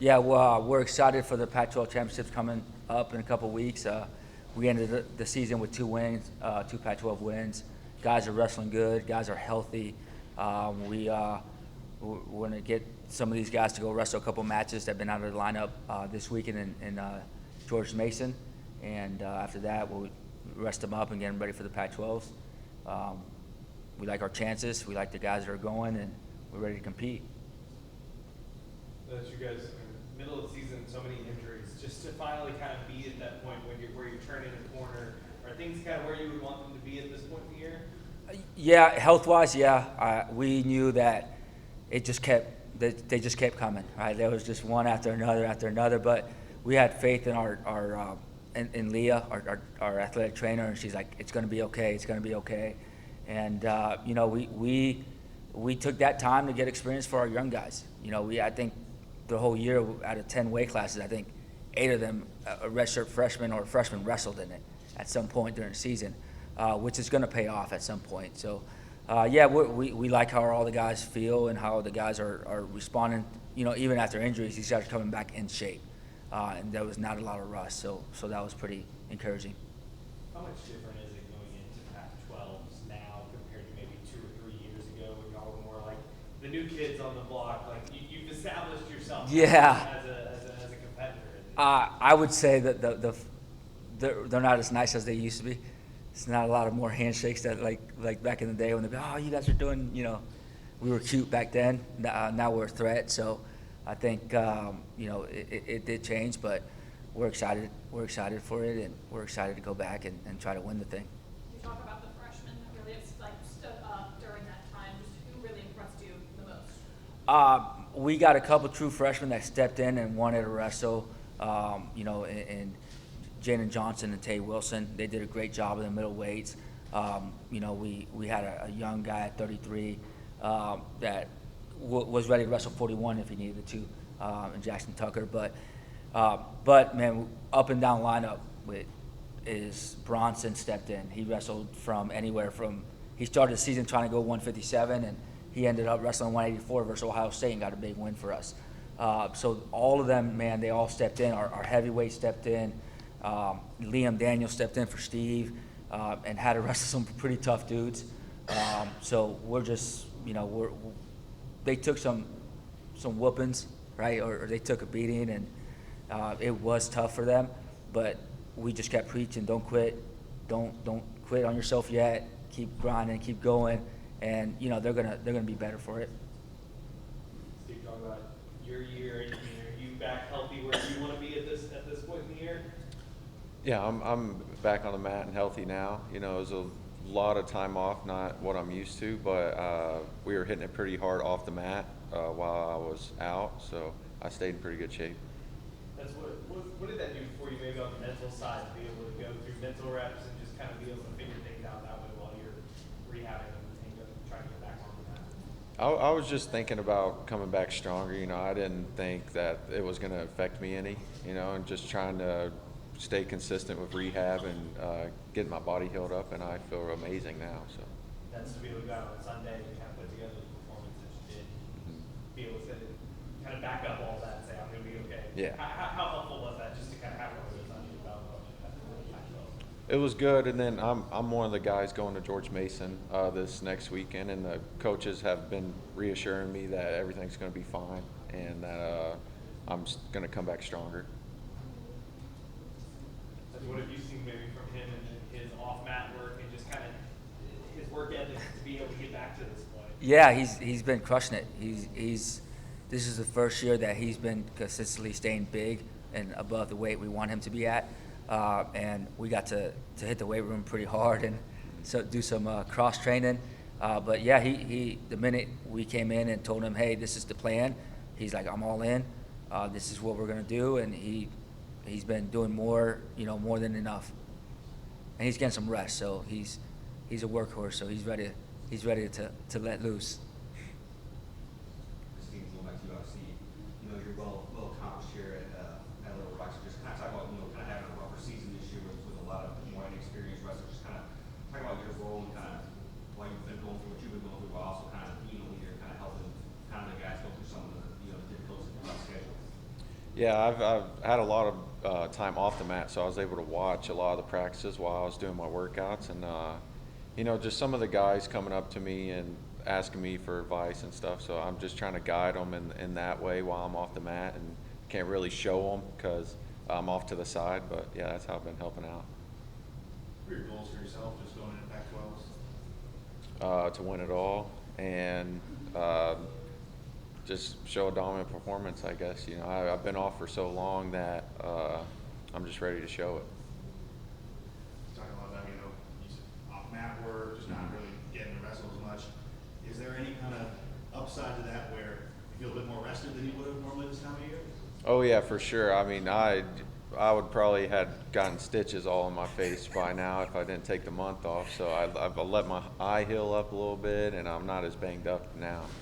Yeah, well, we're excited for the Pac-12 championships coming up in a couple weeks. We ended the season with 2 wins, 2 Pac-12 wins. Guys are wrestling good. Guys are healthy. We're going to get some of these guys to go wrestle a couple matches that have been out of the lineup this weekend in George Mason. And after that, we'll rest them up and get them ready for the Pac-12s. We like our chances. We like the guys that are going, and we're ready to compete. That you guys, middle of the season, so many injuries, just to finally kind of be at that point where you're turning the corner. Are things kind of where you would want them to be at this point in the year? Yeah, health-wise, yeah. We knew that it just they just kept coming. Right, there was just one after another. But we had faith in in Leah, our athletic trainer, and she's like, "It's going to be okay. It's going to be okay." And we took that time to get experience for our young guys. I think the whole year out of 10 weight classes, I think 8 of them, a redshirt freshman or a freshman wrestled in it at some point during the season, which is going to pay off at some point. So, we like how all the guys feel and how the guys are responding. Even after injuries, these guys are coming back in shape, and there was not a lot of rust. So that was pretty encouraging. How much different is it going into Pac-12s now compared to maybe 2 or 3 years ago when y'all were more like the new kids on the block? Like you've established yourself as a competitor. I would say that they're not as nice as they used to be. It's not a lot of more handshakes that like back in the day when they'd be, oh, you guys are doing, we were cute back then. Now we're a threat. So I think, it did change, but we're excited. We're excited for it, and we're excited to go back and try to win the thing. You talk about the freshmen that really stood up during that time. Just who really impressed you the most? We got a couple true freshmen that stepped in and wanted to wrestle, and Jaden Johnson and Tay Wilson. They did a great job in the middle weights. We had a young guy at 33 that was ready to wrestle 41 if he needed to, and Jackson Tucker. But man, up and down lineup is Bronson stepped in. He wrestled from anywhere from he started the season trying to go 157, and he ended up wrestling 184 versus Ohio State and got a big win for us. So all of them, man, they all stepped in. Our heavyweight stepped in. Liam Daniels stepped in for Steve and had to wrestle some pretty tough dudes. So we're just, they took some whoopings, right, or they took a beating, and it was tough for them. But we just kept preaching, don't quit, don't quit on yourself yet. Keep grinding, keep going, and they're gonna be better for it. Steve, talk about your year. Are you back healthy where you want to be at this point in the year? Yeah, I'm back on the mat and healthy now. It was a lot of time off, not what I'm used to, but we were hitting it pretty hard off the mat while I was out, so I stayed in pretty good shape. That's what did that do for you, maybe on the mental side, to be able to go through mental reps and just kind of be able to figure things out that way while you're rehabbing and trying to get back on the mat? I was just thinking about coming back stronger. I didn't think that it was going to affect me any, and just trying to stay consistent with rehab and getting my body healed up, and I feel amazing now. So that's to be able to go out on Sunday and kind of put together the performance that you did, be able to kind of back up all that and say, I'm going to be okay. Yeah. How helpful was that just to kind of have one of those under your belt? It was good, and then I'm one of the guys going to George Mason this next weekend, and the coaches have been reassuring me that everything's going to be fine and that I'm going to come back stronger. What have you seen maybe from him and his off-mat work and just kind of his work ethic to be able to get back to this point? Yeah, he's been crushing it. This is the first year that he's been consistently staying big and above the weight we want him to be at, and we got to hit the weight room pretty hard and so do some cross training. But yeah, he the minute we came in and told him, hey, this is the plan, he's like, I'm all in. This is what we're gonna do, and he's been doing more than enough, and he's getting some rest. So he's a workhorse. So he's ready to let loose. This game's going back to you, obviously. You're well accomplished here at Little Rock. So just kind of talk about kind of having a rougher season this year with a lot of more inexperienced wrestlers. Just kind of talk about your role and kind of why you've been going through what you've been going through, but also kind of being a leader, kind of helping kind of the guys go through some of the difficulties of the schedule. Yeah, I've had a lot of time off the mat, so I was able to watch a lot of the practices while I was doing my workouts, and you know, just some of the guys coming up to me and asking me for advice and stuff. So I'm just trying to guide them in that way while I'm off the mat, and can't really show them because I'm off to the side. But yeah, that's how I've been helping out. What are your goals for yourself, just going into Pac-12s? To win it all and just show a dominant performance, I guess. You know, I've been off for so long that I'm just ready to show it. Talking a lot about, you said off mat work, just not really getting to wrestle as much. Is there any kind of upside to that where you feel a bit more rested than you would have normally this time of year? Oh yeah, for sure. I mean, I would probably had gotten stitches all in my face by now if I didn't take the month off. So I've let my eye heal up a little bit, and I'm not as banged up now.